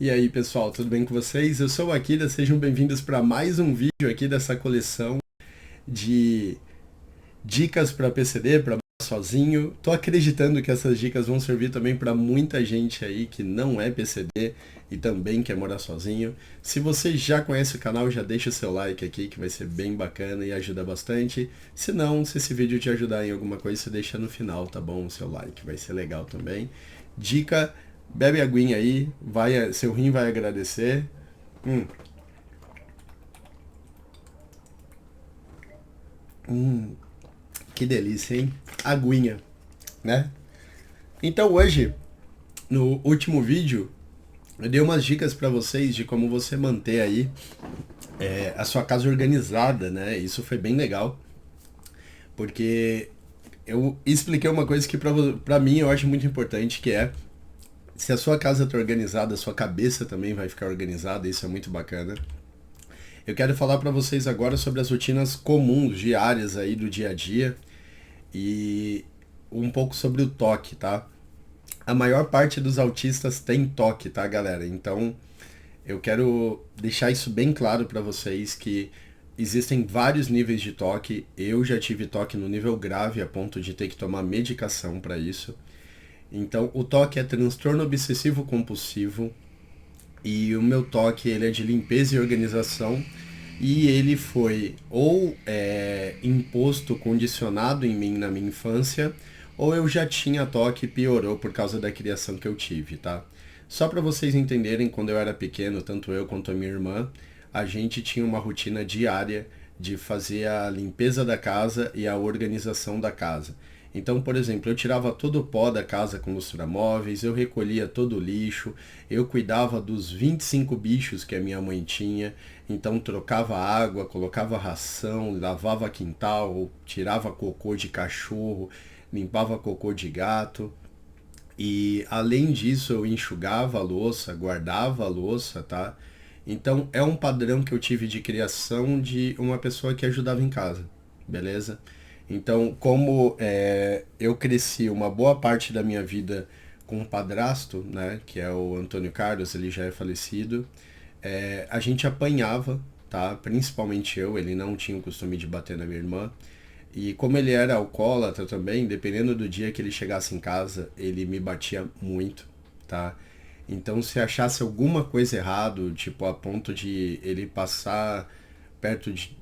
E aí, pessoal, tudo bem com vocês? Eu sou o Akira, sejam bem-vindos para mais um vídeo aqui dessa coleção de dicas para PCD, para sozinho. Tô acreditando que essas dicas vão servir também para muita gente aí que não é PCD e também quer morar sozinho. Se você já conhece o canal, já deixa o seu like aqui que vai ser bem bacana e ajuda bastante. Se não, se esse vídeo te ajudar em alguma coisa, você deixa no final, tá bom? O seu like vai ser legal também. Dica: bebe aguinha aí, seu rim vai agradecer. Hum, que delícia, hein? Aguinha, né? Então hoje, no último vídeo, eu dei umas dicas para vocês de como você manter aí a sua casa organizada, né? Isso foi bem legal, porque eu expliquei uma coisa que pra mim eu acho muito importante, que é se a sua casa tá organizada, a sua cabeça também vai ficar organizada, isso é muito bacana. Eu quero falar para vocês agora sobre as rotinas comuns, diárias aí do dia a dia e um pouco sobre o toque, tá? A maior parte dos autistas tem toque, tá, galera? Então, eu quero deixar isso bem claro para vocês que existem vários níveis de toque. Eu já tive toque no nível grave a ponto de ter que tomar medicação para isso. Então, o toque é transtorno obsessivo compulsivo e o meu toque ele é de limpeza e organização e ele foi ou imposto, condicionado em mim na minha infância, ou eu já tinha toque e piorou por causa da criação que eu tive, tá? Só para vocês entenderem, quando eu era pequeno, tanto eu quanto a minha irmã, a gente tinha uma rotina diária de fazer a limpeza da casa e a organização da casa. Então, por exemplo, eu tirava todo o pó da casa com lustramóveis, eu recolhia todo o lixo, eu cuidava dos 25 bichos que a minha mãe tinha, então trocava água, colocava ração, lavava quintal, tirava cocô de cachorro, limpava cocô de gato. E além disso, eu enxugava a louça, guardava a louça, tá? Então é um padrão que eu tive de criação de uma pessoa que ajudava em casa, beleza? Então, como eu cresci uma boa parte da minha vida com um padrasto, né, que é o Antônio Carlos, ele já é falecido, a gente apanhava, tá? Principalmente eu, ele não tinha o costume de bater na minha irmã. E como ele era alcoólatra também, dependendo do dia que ele chegasse em casa, ele me batia muito, tá? Então se achasse alguma coisa errado, tipo a ponto de ele passar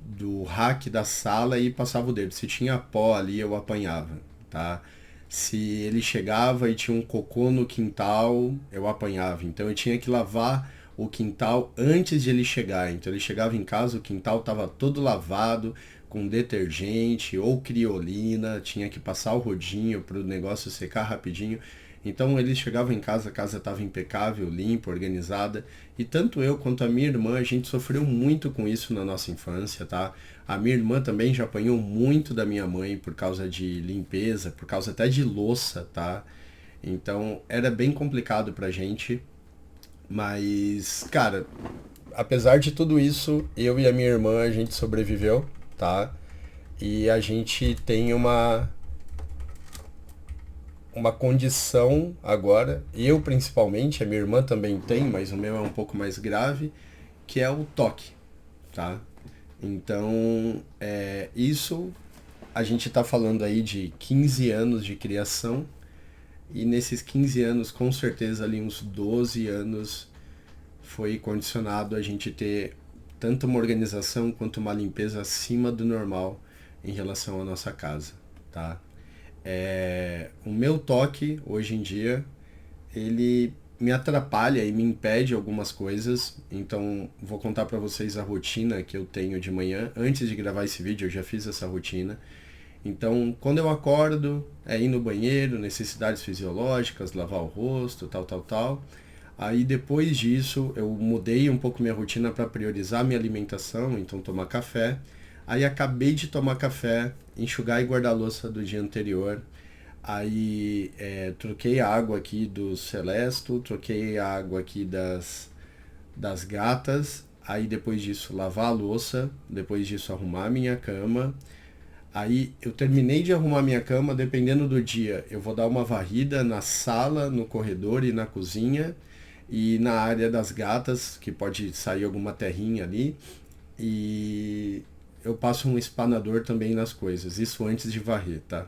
do rack da sala e passava o dedo. Se tinha pó ali, eu apanhava, tá? Se ele chegava e tinha um cocô no quintal, eu apanhava. Então eu tinha que lavar o quintal antes de ele chegar. Então ele chegava em casa, o quintal estava todo lavado, com detergente ou criolina, tinha que passar o rodinho para o negócio secar rapidinho. Então eles chegavam em casa, a casa estava impecável, limpa, organizada. E tanto eu quanto a minha irmã, a gente sofreu muito com isso na nossa infância, tá? A minha irmã também já apanhou muito da minha mãe por causa de limpeza, por causa até de louça, tá? Então era bem complicado pra gente. Mas, cara, apesar de tudo isso, eu e a minha irmã, a gente sobreviveu, tá? E a gente tem uma condição agora, eu principalmente, a minha irmã também tem, mas o meu é um pouco mais grave, que é o toque, tá? Então, isso a gente tá falando aí de 15 anos de criação, e nesses 15 anos, com certeza ali uns 12 anos foi condicionado a gente ter tanto uma organização quanto uma limpeza acima do normal em relação à nossa casa, tá? O meu toque hoje em dia ele me atrapalha e me impede algumas coisas, então vou contar para vocês a rotina que eu tenho de manhã. Antes de gravar esse vídeo eu já fiz essa rotina. Então, quando eu acordo, é ir no banheiro, necessidades fisiológicas, lavar o rosto, tal, tal, tal. Aí depois disso, eu mudei um pouco minha rotina para priorizar minha alimentação, então tomar café. Aí acabei de tomar café, enxugar e guardar a louça do dia anterior. Aí troquei a água aqui do Celesto, troquei a água aqui das gatas. Aí depois disso lavar a louça, depois disso arrumar a minha cama. Aí eu terminei de arrumar minha cama, dependendo do dia, eu vou dar uma varrida na sala, no corredor e na cozinha. e na área das gatas, que pode sair alguma terrinha ali, e eu passo um espanador também nas coisas, isso antes de varrer, tá?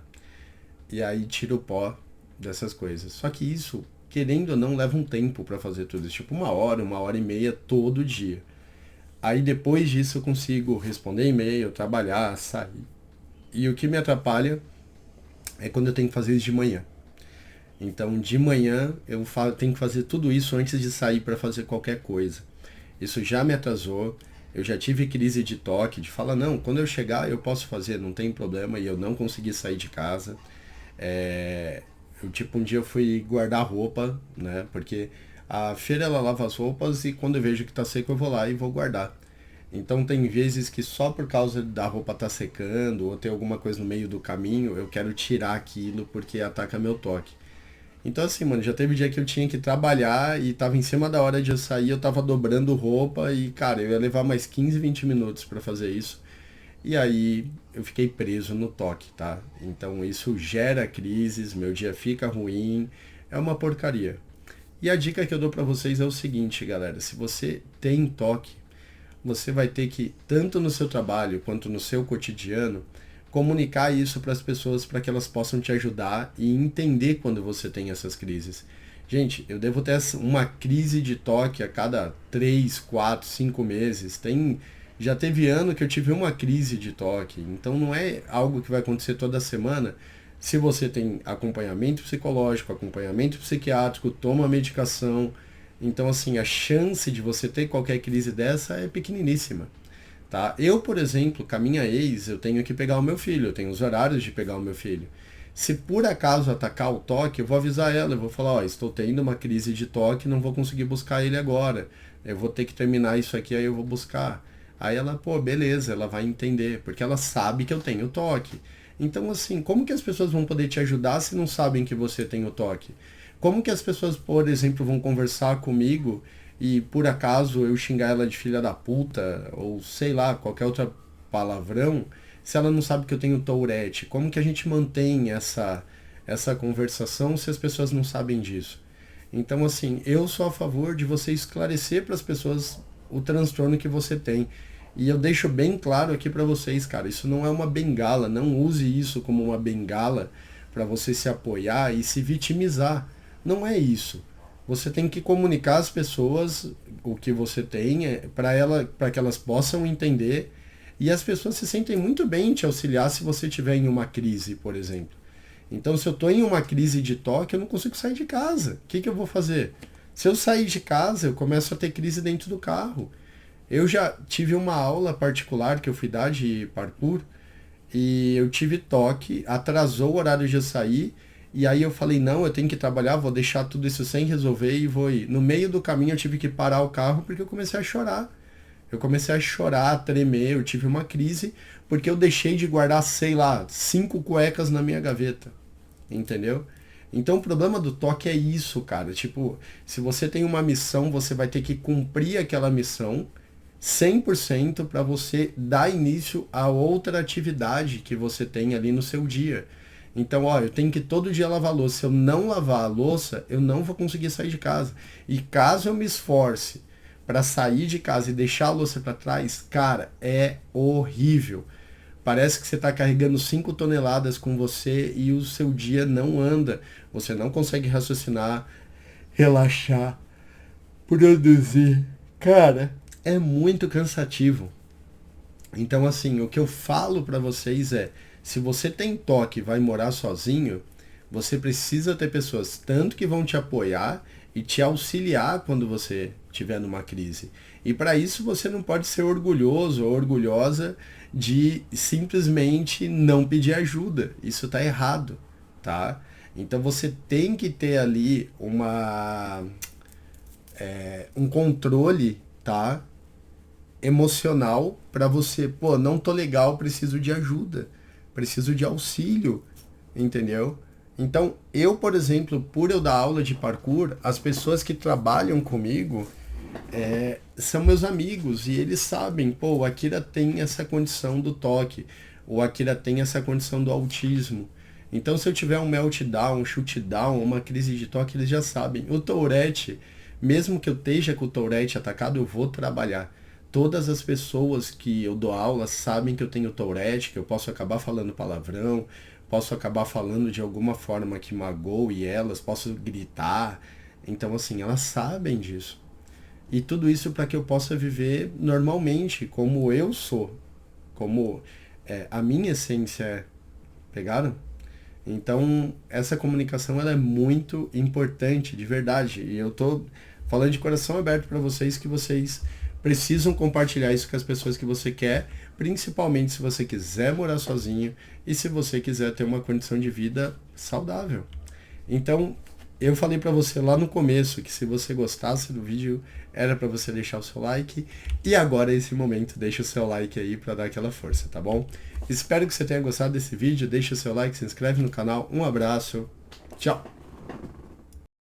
E aí tiro o pó dessas coisas. Só que isso, querendo ou não, leva um tempo para fazer tudo isso, tipo 1 hora e meia todo dia. Aí depois disso eu consigo responder e-mail, trabalhar, sair. E o que me atrapalha é quando eu tenho que fazer isso de manhã. Então de manhã eu tenho que fazer tudo isso antes de sair para fazer qualquer coisa. Isso já me atrasou. Eu já tive crise de toque, de falar, não, quando eu chegar eu posso fazer, não tem problema, e eu não consegui sair de casa. Um dia eu fui guardar roupa, né, porque a feira ela lava as roupas e quando eu vejo que tá seco eu vou lá e vou guardar. Então tem vezes que só por causa da roupa tá secando ou ter alguma coisa no meio do caminho, eu quero tirar aquilo porque ataca meu toque. Então assim, mano, já teve dia que eu tinha que trabalhar e tava em cima da hora de eu sair, eu tava dobrando roupa e, cara, eu ia levar mais 15, 20 minutos pra fazer isso. E aí eu fiquei preso no toque, tá? Então isso gera crises, meu dia fica ruim, é uma porcaria. E a dica que eu dou pra vocês é o seguinte, galera, se você tem toque, você vai ter que, tanto no seu trabalho quanto no seu cotidiano, comunicar isso para as pessoas para que elas possam te ajudar e entender quando você tem essas crises. Gente, eu devo ter uma crise de toque a cada 3, 4, 5 meses. Já teve ano que eu tive uma crise de toque. Então não é algo que vai acontecer toda semana. Se você tem acompanhamento psicológico, acompanhamento psiquiátrico, toma medicação. Então assim, a chance de você ter qualquer crise dessa é pequeniníssima. Tá? Eu, por exemplo, com a minha ex, eu tenho que pegar o meu filho, eu tenho os horários de pegar o meu filho. Se por acaso atacar o toque, eu vou avisar ela, eu vou falar, ó, estou tendo uma crise de toque, não vou conseguir buscar ele agora. Eu vou ter que terminar isso aqui, aí eu vou buscar. Aí ela, pô, beleza, ela vai entender, porque ela sabe que eu tenho toque. Então, assim, como que as pessoas vão poder te ajudar se não sabem que você tem o toque? Como que as pessoas, por exemplo, vão conversar comigo e por acaso eu xingar ela de filha da puta, ou sei lá, qualquer outro palavrão, se ela não sabe que eu tenho Tourette? Como que a gente mantém essa conversação se as pessoas não sabem disso? Então, assim, eu sou a favor de você esclarecer para as pessoas o transtorno que você tem. E eu deixo bem claro aqui para vocês, cara, isso não é uma bengala, não use isso como uma bengala para você se apoiar e se vitimizar. Não é isso. Você tem que comunicar às pessoas o que você tem para que elas possam entender, e as pessoas se sentem muito bem em te auxiliar se você estiver em uma crise, por exemplo. Então, se eu estou em uma crise de toque, eu não consigo sair de casa. O que eu vou fazer? Se eu sair de casa, eu começo a ter crise dentro do carro. Eu já tive uma aula particular que eu fui dar de parkour e eu tive toque, atrasou o horário de eu sair. E aí eu falei, não, eu tenho que trabalhar, vou deixar tudo isso sem resolver e vou ir. No meio do caminho eu tive que parar o carro porque eu comecei a chorar. Eu comecei a chorar, a tremer, eu tive uma crise porque eu deixei de guardar, sei lá, 5 cuecas na minha gaveta. Entendeu? Então o problema do toque é isso, cara. Tipo, se você tem uma missão, você vai ter que cumprir aquela missão 100% para você dar início a outra atividade que você tem ali no seu dia. Então, ó, eu tenho que todo dia lavar a louça. Se eu não lavar a louça, eu não vou conseguir sair de casa. E caso eu me esforce para sair de casa e deixar a louça para trás, cara, é horrível. Parece que você está carregando 5 toneladas com você e o seu dia não anda. Você não consegue raciocinar, relaxar, produzir. Cara, é muito cansativo. Então, assim, o que eu falo para vocês é, se você tem toque e vai morar sozinho, você precisa ter pessoas tanto que vão te apoiar e te auxiliar quando você estiver numa crise. E para isso você não pode ser orgulhoso ou orgulhosa de simplesmente não pedir ajuda. Isso tá errado, tá? Então você tem que ter ali um controle, tá? Emocional para você, pô, não tô legal, preciso de ajuda, preciso de auxílio, entendeu? Então, eu, por exemplo, por eu dar aula de parkour, as pessoas que trabalham comigo são meus amigos e eles sabem, pô, o Akira tem essa condição do toque, o Akira tem essa condição do autismo. Então, se eu tiver um meltdown, um shootdown, uma crise de toque, eles já sabem. O Tourette mesmo que eu esteja com o Tourette atacado, eu vou trabalhar. Todas as pessoas que eu dou aula sabem que eu tenho Tourette, que eu posso acabar falando palavrão, posso acabar falando de alguma forma que magoe elas, posso gritar. Então, assim, elas sabem disso. E tudo isso para que eu possa viver normalmente, como eu sou, como a minha essência é. Pegaram? Então, essa comunicação ela é muito importante, de verdade. E eu tô falando de coração aberto para vocês que vocês precisam compartilhar isso com as pessoas que você quer, principalmente se você quiser morar sozinho e se você quiser ter uma condição de vida saudável. Então, eu falei para você lá no começo que se você gostasse do vídeo, era para você deixar o seu like. E agora é esse momento, deixa o seu like aí para dar aquela força, tá bom? Espero que você tenha gostado desse vídeo, deixa o seu like, se inscreve no canal. Um abraço, tchau!